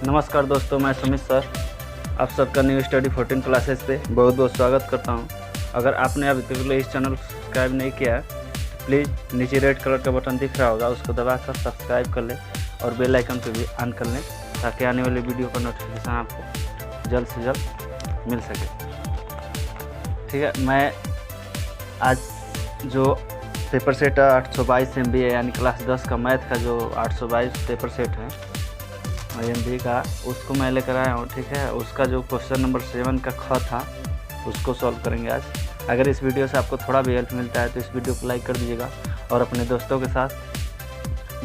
नमस्कार दोस्तों, मैं सुमित सर आप सबका न्यू स्टडी 14 क्लासेस पे बहुत बहुत स्वागत करता हूं। अगर आपने अभी तक इस चैनल को सब्सक्राइब नहीं किया है, प्लीज़ नीचे रेड कलर का बटन दिख रहा होगा, उसको दबाकर सब्सक्राइब कर लें और बेल आइकन को भी ऑन कर लें ताकि आने वाले वीडियो का नोटिफिकेशन आपको जल्द से जल्द मिल सके। ठीक है, मैं आज जो पेपर सेट 822 MB है, यानी क्लास 10 का मैथ का जो 822 पेपर सेट है MB का, उसको मैं लेकर आया हूँ। ठीक है, उसका जो क्वेश्चन नंबर 7 का ख था उसको सॉल्व करेंगे आज। अगर इस वीडियो से आपको थोड़ा भी हेल्प मिलता है तो इस वीडियो को लाइक कर दीजिएगा और अपने दोस्तों के साथ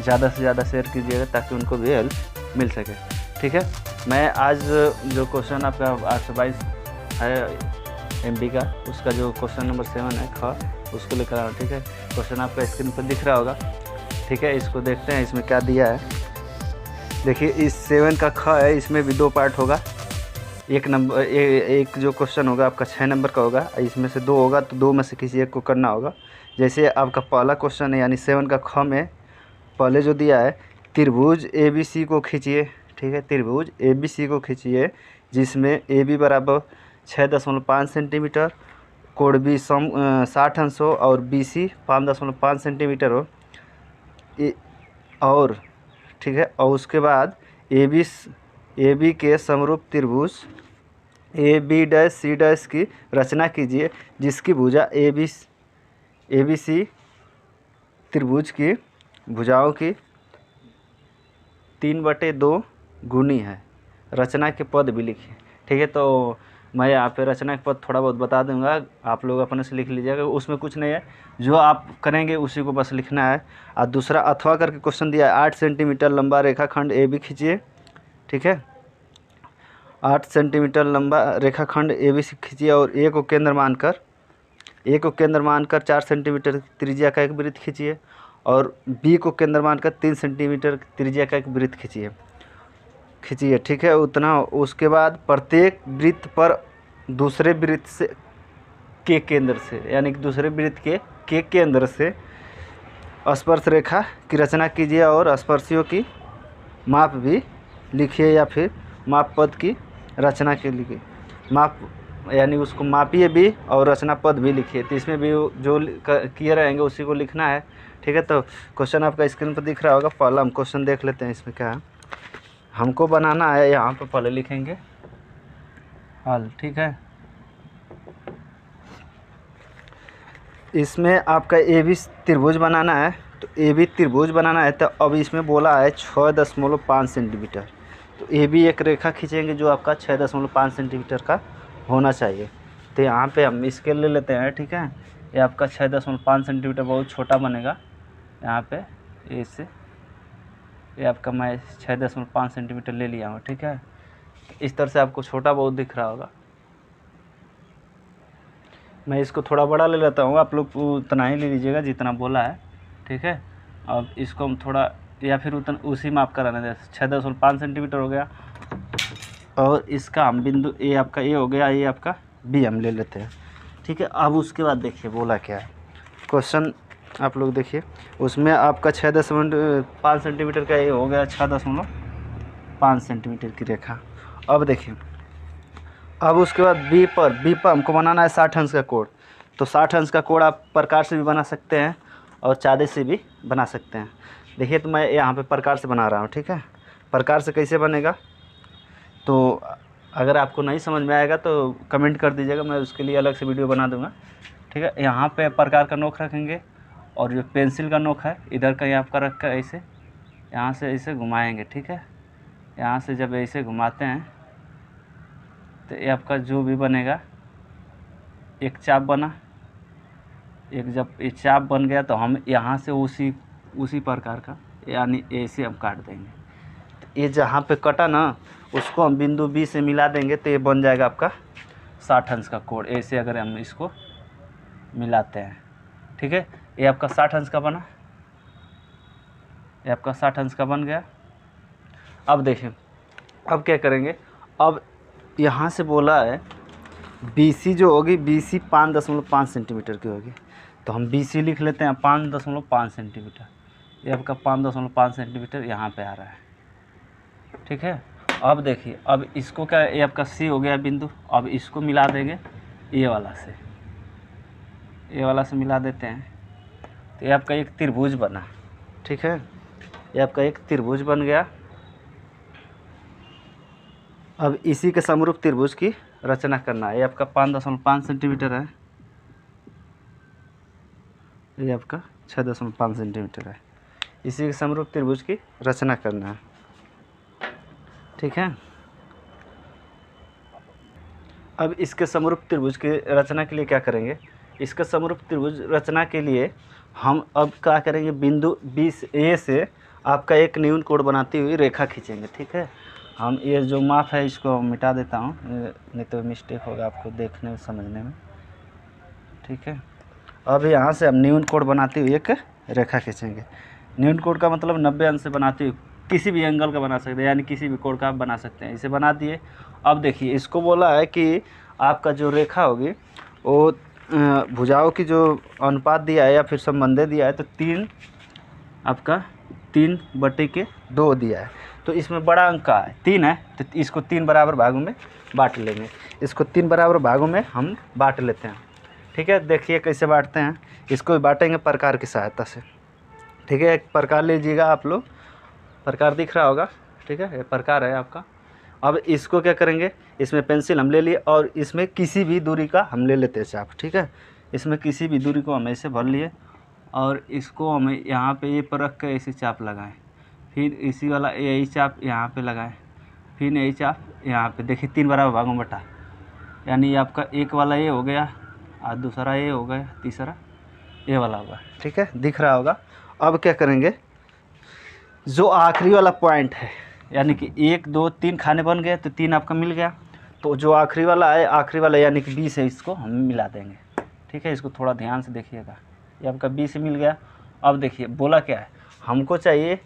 ज़्यादा से ज़्यादा शेयर कीजिएगा ताकि उनको भी हेल्प मिल सके। ठीक है, मैं आज जो क्वेश्चन आपका 822 है MB का, उसका जो क्वेश्चन नंबर 7 है ख, उसको लेकर आया हूँ। ठीक है, क्वेश्चन आपका स्क्रीन पर दिख रहा होगा। ठीक है, इसको देखते हैं इसमें क्या दिया है। देखिए, इस 7 का ख है, इसमें भी 2 पार्ट होगा। एक जो क्वेश्चन होगा आपका 6 नंबर का होगा, इसमें से 2 होगा तो 2 में से किसी एक को करना होगा। जैसे आपका पहला क्वेश्चन है यानी 7 का ख में पहले जो दिया है, त्रिभुज ABC को खींचिए। ठीक है, त्रिभुज ABC को खींचिए जिसमें AB बराबर 6.5 सेंटीमीटर, कोण B 60 अंश हो और BC 5.5 सेंटीमीटर हो। और ठीक है, और उसके बाद AB के समरूप त्रिभुज AB' की रचना कीजिए जिसकी भुजा ABC त्रिभुज की भुजाओं की 3/2 गुनी है। रचना के पद भी लिखिए। ठीक है, तो मैं यहाँ पे रचना के पद थोड़ा बहुत बता दूंगा, आप लोग अपने से लिख लीजिएगा। उसमें कुछ नहीं है, जो आप करेंगे उसी को बस लिखना है। और दूसरा अथवा करके क्वेश्चन दिया है, 8 सेंटीमीटर लंबा रेखाखंड AB खींचिए। ठीक है, 8 सेंटीमीटर लंबा रेखाखंड ABC खींचिए और A को केंद्र मानकर 4 सेंटीमीटर त्रिज्या का एक वृत्त खींचिए और B को केंद्र मानकर 3 सेंटीमीटर त्रिज्या का एक वृत्त खींचिए। ठीक है, उतना। उसके बाद प्रत्येक वृत्त पर दूसरे वृत्त से के केंद्र से, यानी कि दूसरे वृत्त के केंद्र से स्पर्श रेखा की रचना कीजिए और स्पर्शियों की माप भी लिखिए या फिर माप पद की रचना के लिए माप, यानी उसको मापिए भी और रचना पद भी लिखिए। तो इसमें भी जो किए रहेंगे उसी को लिखना है। ठीक है, तो क्वेश्चन आपका स्क्रीन पर दिख रहा होगा। पहला हम क्वेश्चन देख लेते हैं, इसमें क्या है हमको बनाना है। यहाँ पे पहले लिखेंगे हल। ठीक है, इसमें आपका AB त्रिभुज बनाना है, तो AB त्रिभुज बनाना है। तो अब इसमें बोला है 6.5 सेंटीमीटर, तो AB एक रेखा खींचेंगे जो आपका 6.5 सेंटीमीटर का होना चाहिए। तो यहाँ पे हम स्केल ले लेते हैं। ठीक है, ये आपका 6.5 सेंटीमीटर बहुत छोटा बनेगा। यहाँ पे इससे ये आपका मैं 6.5 सेंटीमीटर ले लिया हूँ। ठीक है, इस तरह से आपको छोटा बहुत दिख रहा होगा। मैं इसको थोड़ा बड़ा ले लेता हूँ, आप लोग उतना ही ले लीजिएगा जितना बोला है। ठीक है, अब इसको हम थोड़ा या फिर उतना उसी माप का रहने दें। 6.5 सेंटीमीटर हो गया और इसका हम बिंदु A आपका A हो गया, ये आपका B हम ले लेते हैं। ठीक है, अब उसके बाद देखिए बोला क्या है क्वेश्चन, आप लोग देखिए। उसमें आपका 6.5 सेंटीमीटर का ये हो गया 6.5 सेंटीमीटर की रेखा। अब देखिए, अब उसके बाद B पर हमको बनाना है 60 अंश का कोण। तो 60 अंश का कोण आप प्रकार से भी बना सकते हैं और चाँदे से भी बना सकते हैं। देखिए, तो मैं यहाँ पे प्रकार से बना रहा हूँ। ठीक है, प्रकार से कैसे बनेगा, तो अगर आपको नहीं समझ में आएगा तो कमेंट कर दीजिएगा, मैं उसके लिए अलग से वीडियो बना दूँगा। ठीक है, यहाँ पे प्रकार का नोक रखेंगे और जो पेंसिल का नोक है इधर का यहाँ आपका रख कर ऐसे यहाँ से ऐसे घुमाएंगे। ठीक है, यहाँ से जब ऐसे घुमाते हैं तो ये आपका जो भी बनेगा, एक चाप बना, एक जब ये चाप बन गया तो हम यहाँ से उसी प्रकार का यानी ऐसे हम काट देंगे। तो ये जहाँ पे कटा ना उसको हम बिंदु B से मिला देंगे तो ये बन जाएगा आपका 60 अंश का कोण। ऐसे अगर हम इसको मिलाते हैं, ठीक है, ये आपका 60 अंश का बना, ये आपका 60 अंश का बन गया। अब देखिए, अब क्या करेंगे, अब यहाँ से बोला है BC जो होगी, BC 5.5 सेंटीमीटर की होगी, तो हम BC लिख लेते हैं 5.5 सेंटीमीटर। ये आपका 5.5 सेंटीमीटर यहाँ पे आ रहा है। ठीक है, अब देखिए, अब इसको क्या, ये आपका सी हो गया बिंदु। अब इसको मिला देंगे ये वाला से, ये वाला से मिला देते हैं, तो ये आपका एक त्रिभुज बना। ठीक है, ये आपका एक त्रिभुज बन गया। अब इसी के समरूप त्रिभुज की रचना करना है। ये आपका 5.5 सेंटीमीटर है, ये आपका 6.5 सेंटीमीटर है। इसी के समरूप त्रिभुज की रचना करना है। ठीक है, अब इसके समरूप त्रिभुज की रचना के लिए क्या करेंगे, इसके समरूप त्रिभुज रचना के लिए हम अब क्या करेंगे, बिंदु बी से ए से आपका एक न्यून कोण बनाती हुई रेखा खींचेंगे। ठीक है, हम ये जो माप है इसको मिटा देता हूँ, नहीं तो मिस्टेक होगा आपको देखने में समझने में। ठीक है, अब यहाँ से हम न्यून कोण बनाती हुई एक रेखा खींचेंगे। न्यून कोण का मतलब 90 अंश से बनाती हुई, किसी भी एंगल का बना सकते हैं, यानी किसी भी कोण का आप बना सकते हैं। इसे बना दिए। अब देखिए, इसको बोला है कि आपका जो रेखा होगी वो भुजाओं की जो अनुपात दिया है या फिर संबंध दिया है, तो 3/2 दिया है। तो इसमें बड़ा अंक का है 3 है, तो इसको 3 बराबर भागों में बांट लेंगे। इसको 3 बराबर भागों में हम बांट लेते हैं। ठीक है, देखिए कैसे बांटते हैं, इसको भी बांटेंगे प्रकार की सहायता से। ठीक है, एक प्रकार लीजिएगा आप लोग, प्रकार दिख रहा होगा। ठीक है, ये प्रकार है आपका। अब इसको क्या करेंगे, इसमें पेंसिल हम ले लिए और इसमें किसी भी दूरी का हम ले लेते हैं चाप। ठीक है, इसमें किसी भी दूरी को हम ऐसे भर लिए और इसको हमें यहाँ पे ये पर रख के ऐसे चाप लगाएं, फिर इसी वाला यही चाप यहाँ पे लगाएं, फिर यही चाप यहाँ पे। देखिए 3 बराबर भागों में बटा, यानी आपका एक वाला ये हो गया और दूसरा ये हो गया, तीसरा ये वाला होगा। ठीक है, दिख रहा होगा। अब क्या करेंगे, जो आखिरी वाला पॉइंट है, यानी कि 1 2 3 खाने बन गए, तो 3 आपका मिल गया। तो जो आखिरी वाला है, आखिरी वाला यानी कि 20 है, इसको हम मिला देंगे। ठीक है, इसको थोड़ा ध्यान से देखिएगा, ये आपका 20 मिल गया। अब देखिए बोला क्या है, हमको चाहिए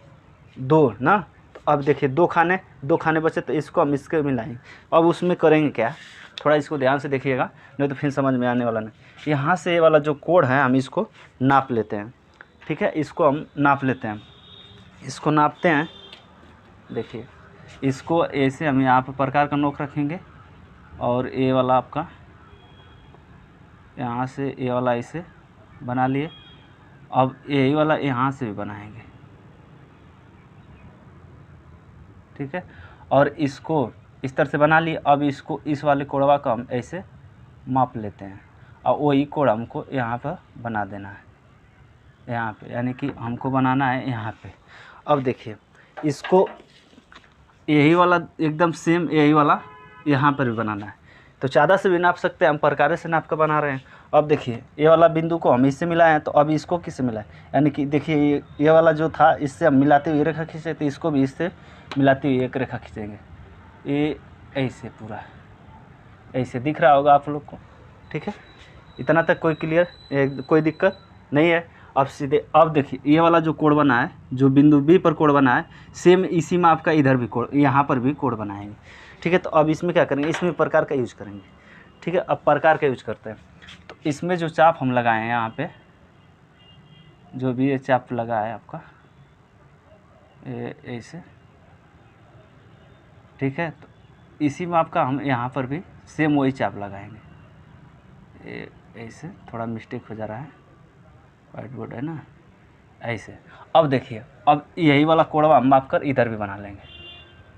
2 ना, तो अब देखिए 2 खाने बचे, तो इसको हम इसके मिलाएंगे। अब उसमें करेंगे क्या, थोड़ा इसको ध्यान से देखिएगा, नहीं तो फिर समझ में आने वाला नहीं। यहाँ से ये वाला जो कोण है हम इसको नाप लेते हैं। ठीक है, इसको हम नाप लेते हैं, इसको नापते हैं। देखिए, इसको ऐसे हम यहाँ पर प्रकार का नोक रखेंगे और ये वाला आपका यहाँ से ये वाला ऐसे बना लिए। अब यही वाला यहाँ से भी बनाएंगे। ठीक है, और इसको इस तरह से बना लिए। अब इसको इस वाले कोणवा को हम ऐसे माप लेते हैं और वही कोण हमको यहाँ पर बना देना है, यहाँ पे, यानी कि हमको बनाना है यहाँ पे। अब देखिए, इसको यही वाला एकदम सेम यही वाला यहाँ पर भी बनाना है, तो ज़्यादा से भी नाप सकते हैं, हम प्रकार से नाप कर बना रहे हैं। अब देखिए, ये वाला बिंदु को हम इससे मिलाए हैं, तो अब इसको किससे मिलाएं, यानी कि देखिए ये वाला जो था इससे हम मिलाते हुए रेखा खींचे, तो इसको भी इससे मिलाते हुए एक रेखा खींचेंगे। ये ऐसे पूरा ऐसे दिख रहा होगा आप लोग को। ठीक है, इतना तक कोई क्लियर, कोई दिक्कत नहीं है। अब सीधे, अब देखिए ये वाला जो कोण बना है, जो बिंदु बी पर कोण बना है, सेम इसी में आपका इधर भी कोण, यहाँ पर भी कोण बनाएंगे। ठीक है, तो अब इसमें क्या करेंगे, इसमें प्रकार का यूज करेंगे। ठीक है, अब प्रकार का यूज करते हैं। तो इसमें जो चाप हम लगाए हैं यहाँ पे, जो भी ये चाप लगा है आपका ऐसे, ठीक है, तो इसी में आपका हम यहाँ पर भी सेम वही चाप लगाएंगे। ऐसे थोड़ा मिस्टेक हो जा रहा है, वाइट बोर्ड है ना, ऐसे। अब देखिए, अब यही वाला कोणवा हम माप कर इधर भी बना लेंगे।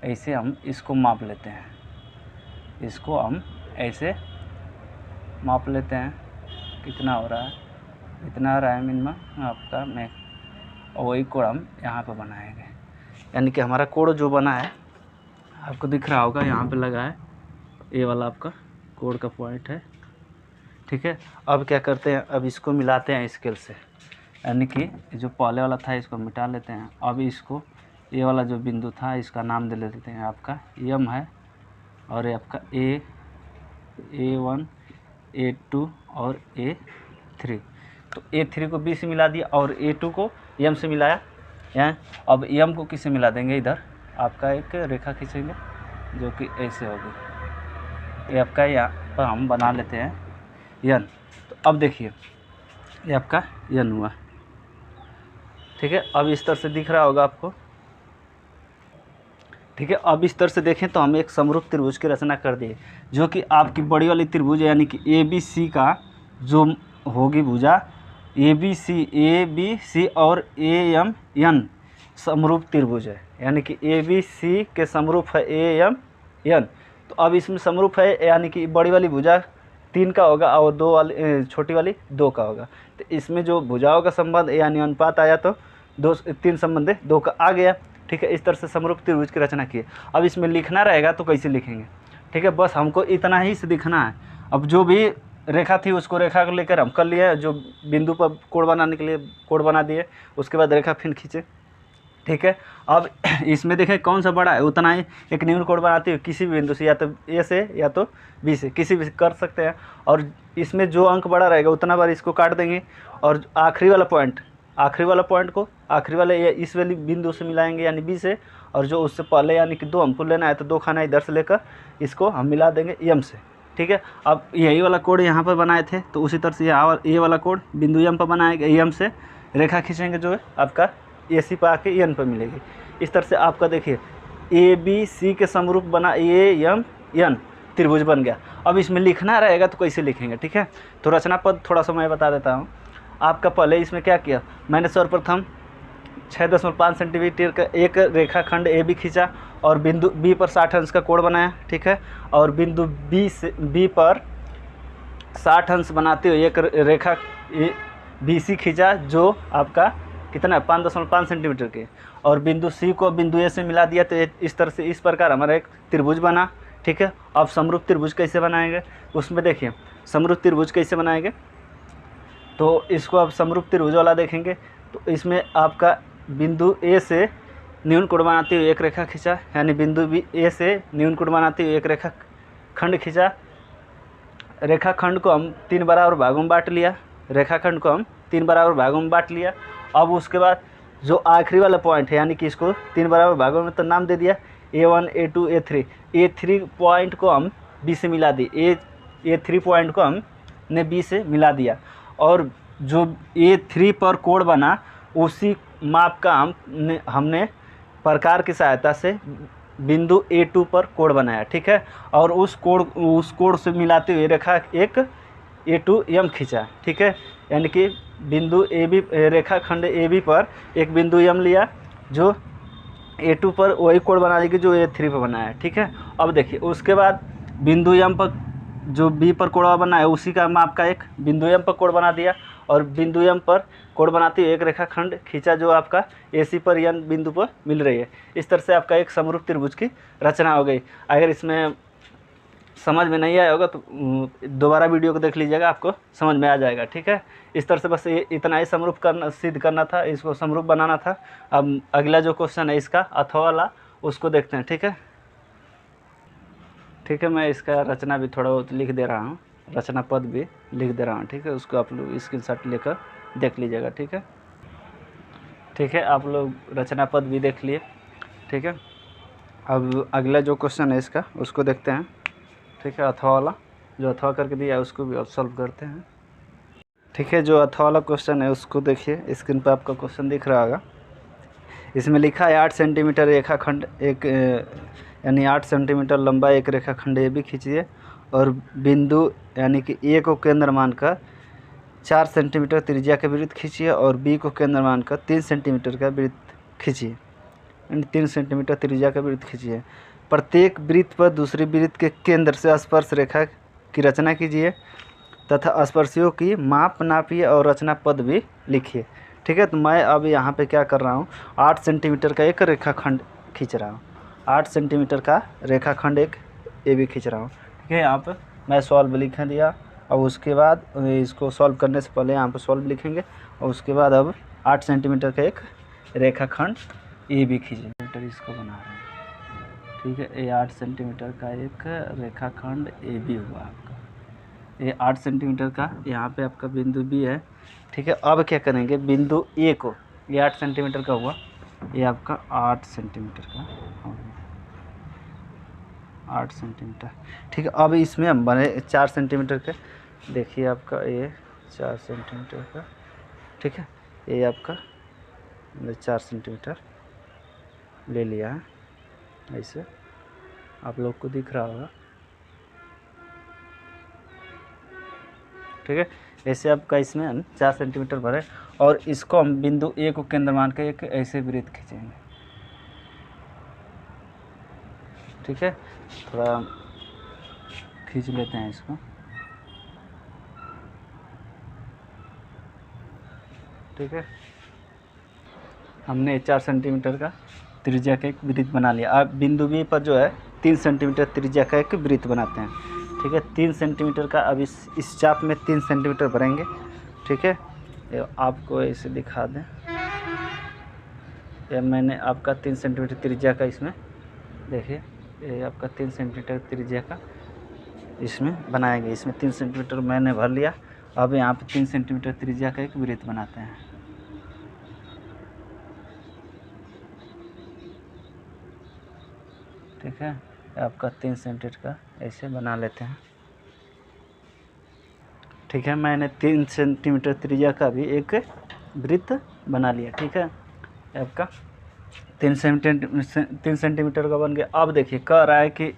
ऐसे हम इसको माप लेते हैं, इसको हम ऐसे माप लेते हैं, कितना हो रहा है, इतना आ रहा है मिनिमम आपका में, और वही कोण हम यहाँ पर बनाएंगे। यानी कि हमारा कोण जो बना है आपको दिख रहा होगा, यहाँ पे लगा है, ये वाला आपका कोण का पॉइंट है। ठीक है, अब क्या करते हैं, अब इसको मिलाते हैं स्केल से, यानी कि जो पहले वाला था इसको मिटा लेते हैं। अब इसको, ये वाला जो बिंदु था इसका नाम दे लेते हैं आपका एम है, और ये आपका A1 A2 और A3। तो A3 को B से मिला दिया और A2 को M से मिलाया यहाँ। अब M को किससे मिला देंगे, इधर आपका एक रेखा खींचेंगे जो कि ऐसे होगी। ये आपका यहाँ पर हम बना लेते हैं N। तो अब देखिए ये आपका N हुआ। ठीक है, अब इस तरह से दिख रहा होगा आपको, ठीक है। अब इस तरह से देखें तो हम एक समरूप त्रिभुज की रचना कर दिए, जो कि आपकी बड़ी वाली त्रिभुज यानी कि ए बी सी का जो होगी भुजा ए बी सी और ए एम एन समरूप त्रिभुज है, यानी कि ए बी सी के समरूप है ए एम एन। तो अब इसमें समरूप है यानी कि बड़ी वाली भुजा 3 का होगा और दो वाली छोटी वाली 2 का होगा। तो इसमें जो भुजाओं का संबंध यानी अनुपात आया तो 3 संबंध 2 का आ गया। ठीक है, इस तरह से समरूप त्रिभुज की रचना की है। अब इसमें लिखना रहेगा तो कैसे लिखेंगे, ठीक है, बस हमको इतना ही से दिखना है। अब जो भी रेखा थी उसको रेखा को लेकर हम कर लिए, जो बिंदु पर कोण बनाने के लिए कोण बना दिए, उसके बाद रेखा फिर खींचे। ठीक है, अब इसमें देखें कौन सा बड़ा है उतना ही एक न्यून कोण बनाती है किसी भी बिंदु से, या तो ए से या तो बी से, किसी भी कर सकते हैं। और इसमें जो अंक बड़ा रहेगा उतना बार इसको काट देंगे, और आखिरी वाला पॉइंट को आखिरी वाले इस वाली बिंदु से मिलाएंगे यानी बी से, और जो उससे पहले यानी कि 2 हमको लेना है तो 2 खाना इधर से लेकर इसको हम मिला देंगे एम से। ठीक है, अब यही वाला कोण यहाँ पर बनाए थे तो उसी तरह से ये वाला कोण बिंदु एम पर बनाएंगे, एम से रेखा खींचेंगे जो है आपका ए सी पर आके एन पर मिलेगी। इस तरह से आपका देखिए ए बी सी के समरूप बना ए एम एन त्रिभुज बन गया। अब इसमें लिखना रहेगा तो कैसे लिखेंगे, ठीक है, तो रचना पद थोड़ा सा मैं बता देता हूँ आपका। पहले इसमें क्या किया मैंने, सर्वप्रथम 6.5 सेंटीमीटर का एक रेखाखंड ए बी खींचा और बिंदु बी पर 60 अंश का कोण बनाया। ठीक है, और बिंदु बी पर 60 अंश बनाते हुए एक रेखा बी सी खींचा जो आपका कितना 5.5 सेंटीमीटर के, और बिंदु सी को बिंदु ए से मिला दिया। तो इस तरह से इस प्रकार हमारा एक त्रिभुज बना। ठीक है, अब समरूप त्रिभुज कैसे बनाएंगे उसमें देखिए, समरूप त्रिभुज कैसे बनाएंगे तो इसको अब समरूप त्रिभुज वाला देखेंगे। तो इसमें आपका बिंदु ए से न्यून कोण बनाते हुए एक रेखा खींचा, यानी बिंदु बी ए से न्यून कोण बनाते हुए एक रेखा खंड खींचा। रेखाखंड को हम 3 बराबर भागों में बांट लिया, रेखाखंड को हम 3 बराबर भागों में बांट लिया। अब उसके बाद जो आखिरी वाला पॉइंट है यानी कि इसको 3 बराबर भागों में तो नाम दे दिया A1 A2 A3। A3 point को हम B से मिला दी, A3 पॉइंट को हमने B से मिला दिया, और जो A3 पर कोण बना उसी माप का हमने प्रकार की सहायता से बिंदु A2 पर कोण बनाया। ठीक है, और उस कोण से मिलाते हुए रेखा एक A2 एम खींचा। ठीक है, यानी कि बिंदु ए बी रेखाखंड ए बी पर एक बिंदु एम लिया जो A2 पर वही कोण बना देगी जो A3 पर बनाया है। ठीक है, अब देखिए उसके बाद बिंदु एम पर जो बी पर कोण बना है उसी का माप का एक बिंदु एम पर कोण बना दिया, और बिंदु एम पर कोण बनाते हुए एक रेखाखंड खींचा जो आपका AC पर एन बिंदु पर मिल रही है। इस तरह से आपका एक समरूप त्रिभुज की रचना हो गई। अगर इसमें समझ में नहीं आया होगा तो दोबारा वीडियो को देख लीजिएगा, आपको समझ में आ जाएगा। ठीक है, इस तरह से बस इतना ही समरूप सिद्ध करना था, इसको समरूप बनाना था। अब अगला जो क्वेश्चन है इसका अथवा वाला उसको देखते हैं। ठीक है, मैं इसका रचना भी थोड़ा बहुत लिख दे रहा हूँ, रचना पद भी लिख दे रहा हूँ। ठीक है, उसको आप लोग स्क्रीनशॉट लेकर देख लीजिएगा। ठीक है, आप लोग रचना पद भी देख लिए। ठीक है, अब अगला जो क्वेश्चन है इसका उसको देखते हैं। ठीक है, अथवा वाला जो अथवा करके दिया है उसको भी अब सॉल्व करते हैं। ठीक है, जो अथवा वाला क्वेश्चन है उसको देखिए, स्क्रीन पर आपका क्वेश्चन दिख रहा होगा। इसमें लिखा है 8 सेंटीमीटर रेखाखंड एक यानी 8 सेंटीमीटर लंबा एक रेखाखंड ए बी खींचिए, और बिंदु यानी कि ए को केंद्र मानकर 4 सेंटीमीटर त्रिज्या के वृत्त खींचिए, और बी को केंद्र मानकर 3 सेंटीमीटर का वृत्त खींचिए, यानी 3 सेंटीमीटर त्रिज्या का वृत्त खींचिए। प्रत्येक वृत्त पर दूसरी वृत्त के केंद्र से स्पर्श रेखा की रचना कीजिए तथा स्पर्शियों की माप नापिए और रचना पद भी लिखिए। ठीक है, तो मैं अब यहाँ पे क्या कर रहा हूँ, 8 सेंटीमीटर का एक रेखाखंड खींच रहा हूँ, 8 सेंटीमीटर का रेखाखंड एक ए बी खींच रहा हूँ। ठीक है, यहाँ पर मैं सॉल्व लिख दिया, और उसके बाद इसको सॉल्व करने से पहले यहाँ पर सॉल्व लिखेंगे, और उसके बाद अब 8 सेंटीमीटर का एक रेखाखंड ए बी खींचेंगे, इसको बना रहे हैं। ठीक है, ये 8 सेंटीमीटर का एक रेखाखंड ए बी हुआ आपका, ये 8 सेंटीमीटर का यहाँ पे आपका बिंदु बी है। ठीक है, अब क्या करेंगे, बिंदु ए को, ये 8 सेंटीमीटर का हुआ, ये आपका 8 सेंटीमीटर का हो गया, 8 सेंटीमीटर। ठीक है, अब इसमें हम बने 4 सेंटीमीटर के, देखिए आपका ये 4 सेंटीमीटर का। ठीक है, ये आपका 4 सेंटीमीटर ले लिया है। ऐसे आप लोग को दिख रहा होगा, ठीक है। ऐसे आपका इसमें 4 सेंटीमीटर भरे और इसको हम बिंदु ए को केंद्र मान के एक ऐसे वृत्त खींचेंगे, ठीक है। थोड़ा खींच लेते हैं इसको, ठीक है। हमने 4 सेंटीमीटर का त्रिज्या का एक वृत्त बना लिया। अब बिंदु बी पर जो है 3 सेंटीमीटर त्रिज्या का एक वृत्त बनाते हैं, ठीक है। 3 सेंटीमीटर का अब इस चाप में 3 सेंटीमीटर भरेंगे, ठीक है। ये आपको ऐसे दिखा दें, ये मैंने आपका 3 सेंटीमीटर त्रिज्या का इसमें देखिए, ये आपका 3 सेंटीमीटर त्रिज्या का इसमें बनाएंगे। इसमें 3 सेंटीमीटर मैंने भर लिया। अब यहाँ पे 3 सेंटीमीटर त्रिज्या का एक वृत्त बनाते हैं, ठीक है। आपका 3 सेंटीमीटर का ऐसे बना लेते हैं, ठीक है। मैंने 3 सेंटीमीटर त्रिज्या का भी एक वृत्त बना लिया, ठीक है। आपका 3 सेंटीमीटर का बन गया। अब देखिए कह रहा है कि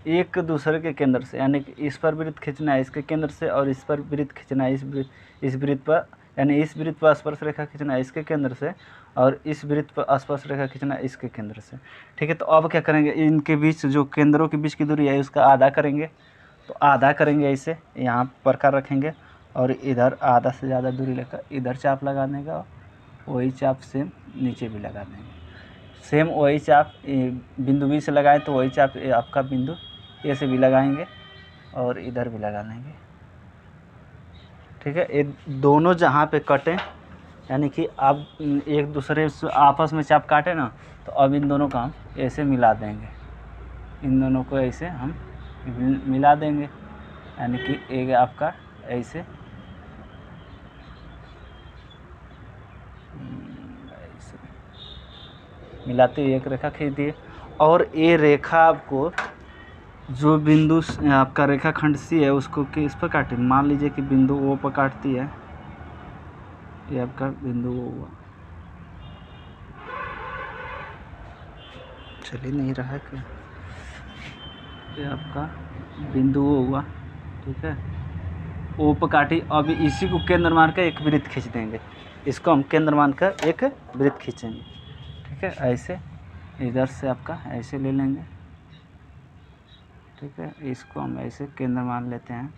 एक दूसरे के केंद्र से, यानी कि इस पर वृत्त खींचना है इसके केंद्र से, और इस पर वृत्त खींचना है इस वृत्त पर, यानी इस वृत्त पर स्पर्श रेखा खींचना है इसके केंद्र से, और इस वृत्त पर स्पर्श रेखा खींचना है इसके केंद्र से, ठीक है। तो अब क्या करेंगे, इनके बीच जो केंद्रों के बीच की दूरी है उसका आधा करेंगे। तो आधा करेंगे, ऐसे यहाँ प्रकार रखेंगे और इधर आधा से ज़्यादा दूरी लेकर इधर चाप लगा देगा, वही चाप सेम नीचे भी लगा देंगे। सेम वही चाप बिंदु बी से लगाएं तो वही चाप आपका बिंदु ए से भी लगाएंगे और इधर भी लगा लेंगे, ठीक है। ये दोनों जहाँ पे कटें, यानी कि आप एक दूसरे से आपस में चाप काटे ना, तो अब इन दोनों का हम ऐसे मिला देंगे, इन दोनों को ऐसे हम मिला देंगे, यानी कि एक आपका ऐसे मिलाते हुए एक रेखा खींच दिए। और ये रेखा आपको जो बिंदु आपका रेखाखंड सी है उसको किस पर काटे, मान लीजिए कि बिंदु ओ पर काटती है, ये आपका बिंदु ओ हुआ, चल ही नहीं रहा है क्या, ये आपका बिंदु ओ हुआ, ठीक है। ओ पर काटी, अब इसी को केंद्र मानकर एक वृत्त खींच देंगे, इसको हम केंद्र मानकर एक वृत्त खींचेंगे, ठीक है। ऐसे इधर से आपका ऐसे ले लेंगे, ठीक है। इसको हम ऐसे केंद्र मान लेते हैं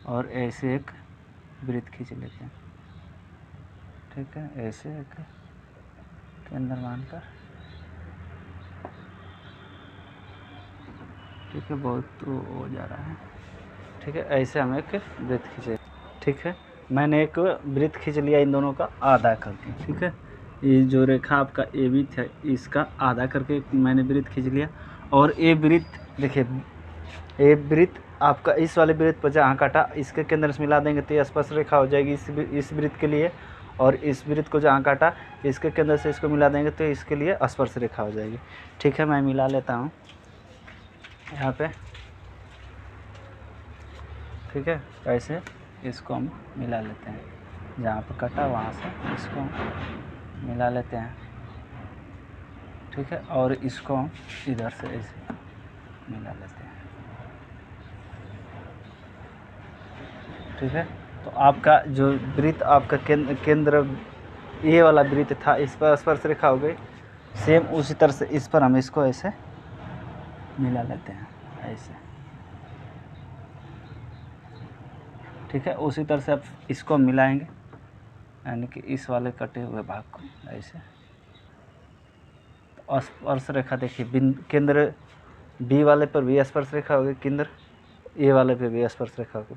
और ऐसे एक वृत्त खींच लेते हैं, ठीक है। ऐसे एक केंद्र मानकर, ठीक है। बहुत तो हो जा रहा है, ठीक है। ऐसे हम एक वृत्त खींचे, ठीक है। मैंने एक वृत्त खींच लिया इन दोनों का आधा करके, ठीक है। ये जो रेखा आपका ए बी था इसका आधा करके मैंने वृत्त खींच लिया। और ये वृत्त देखिए, ये वृत्त आपका इस वाले वृत्त पर जहाँ काटा इसके केंद्र से मिला देंगे तो ये स्पर्श रेखा हो जाएगी इस वृत्त के लिए, और इस वृत्त को जहाँ काटा इसके केंद्र से इसको मिला देंगे तो इसके लिए स्पर्श रेखा हो जाएगी, ठीक है। मैं मिला लेता हूँ यहाँ पे, ठीक है। ऐसे इसको हम मिला लेते हैं, जहाँ पर कटा वहाँ से इसको हम मिला लेते हैं, ठीक है। और इसको हम इधर से ऐसे मिला लेते हैं, ठीक है। तो आपका जो वृत्त आपका केंद्र ये वाला वृत्त था इस पर स्पर्श रेखा हो गई, सेम उसी तरह से इस पर हम इसको ऐसे मिला लेते हैं, ऐसे, ठीक है। उसी तरह से आप इसको मिलाएंगे, यानी कि इस वाले कटे हुए भाग को ऐसे। तो स्पर्श रेखा देखिए, केंद्र बी वाले पर भी स्पर्श रेखा होगी, केंद्र ए वाले पे भी स्पर्श रेखा होगी,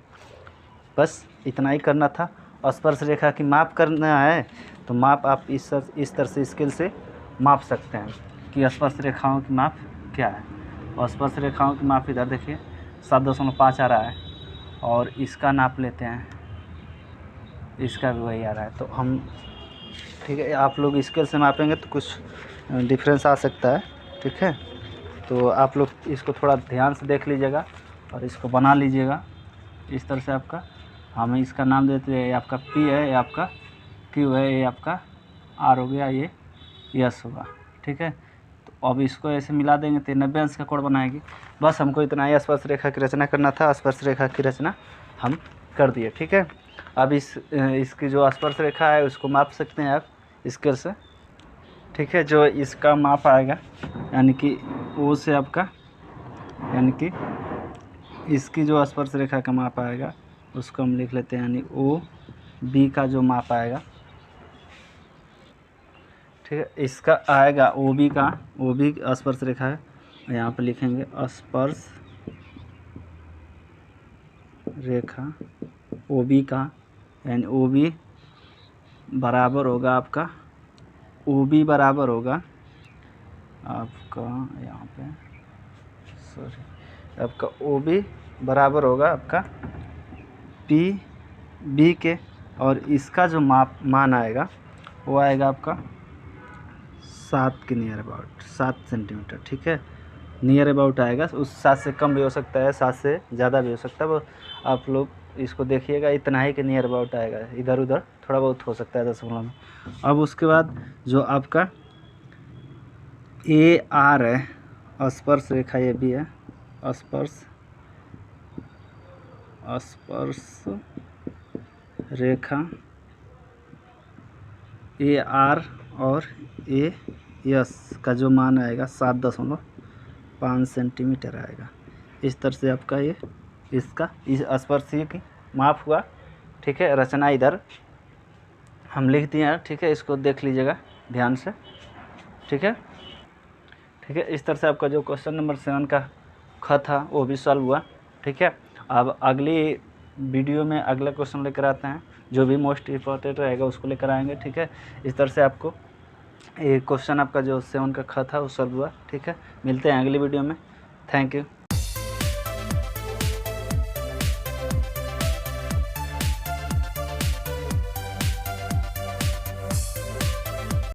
बस इतना ही करना था। स्पर्श रेखा की माप करना है तो माप आप इस तरह से स्केल से माप सकते हैं कि स्पर्श रेखाओं की माप क्या है। और स्पर्श रेखाओं की माप इधर देखिए 7.5 आ रहा है, और इसका नाप लेते हैं, इसका भी वही आ रहा है। तो हम, ठीक है, आप लोग स्केल से मापेंगे तो कुछ डिफरेंस आ सकता है, ठीक है। तो आप लोग इसको थोड़ा ध्यान से देख लीजिएगा और इसको बना लीजिएगा इस तरह से। आपका हमें इसका नाम देते हैं, ये आपका P है, ये आपका Q है, ये आपका R हो गया, ये S होगा, ठीक है। तो अब इसको ऐसे मिला देंगे तो 90 अंश का कोण बनाएगी। बस हमको इतना ही स्पर्श रेखा की रचना करना था। स्पर्श रेखा की रचना हम कर दिए, ठीक है। अब इसकी जो स्पर्श रेखा है उसको माप सकते हैं आप स्केल से, ठीक है। जो इसका माप आएगा यानी कि ओ से आपका, यानी कि इसकी जो स्पर्श रेखा का माप आएगा उसको हम लिख लेते हैं, यानी ओ बी का जो माप आएगा, ठीक है। इसका आएगा ओ बी का, ओ बी स्पर्श रेखा है, यहाँ पे लिखेंगे स्पर्श रेखा ओ बी का, यानी ओ बी बराबर होगा आपका, ओ बी बराबर होगा आपका, यहाँ पे सॉरी, आपका ओ बी बराबर होगा आपका पी बी के, और इसका जो मान आएगा वो आएगा आपका 7 के नियर अबाउट, 7 सेंटीमीटर, ठीक है। नियर अबाउट आएगा, उस 7 से कम भी हो सकता है, 7 से ज़्यादा भी हो सकता है, वो आप लोग इसको देखिएगा, इतना ही के नियर अबाउट आएगा, इधर उधर थोड़ा बहुत हो सकता है दशमलव में। अब उसके बाद जो आपका ए आर है, स्पर्श रेखा ये भी है, स्पर्श रेखा ए आर और ए एस का जो मान आएगा 7.5 सेंटीमीटर आएगा। इस तरह से आपका ये इसका इस स्पर्शीय की माप हुआ, ठीक है। रचना इधर हम लिख दिए हैं, ठीक है। इसको देख लीजिएगा ध्यान से, ठीक है, ठीक है। इस तरह से आपका जो क्वेश्चन नंबर 7 का ख था वो भी सॉल्व हुआ, ठीक है। अब अगली वीडियो में अगला क्वेश्चन लेकर आते हैं, जो भी मोस्ट इम्पोर्टेंट रहेगा उसको लेकर आएंगे, ठीक है। इस तरह से आपको ये क्वेश्चन आपका जो 7 का ख था वो सॉल्व हुआ, ठीक है। मिलते हैं अगली वीडियो में। Thank you.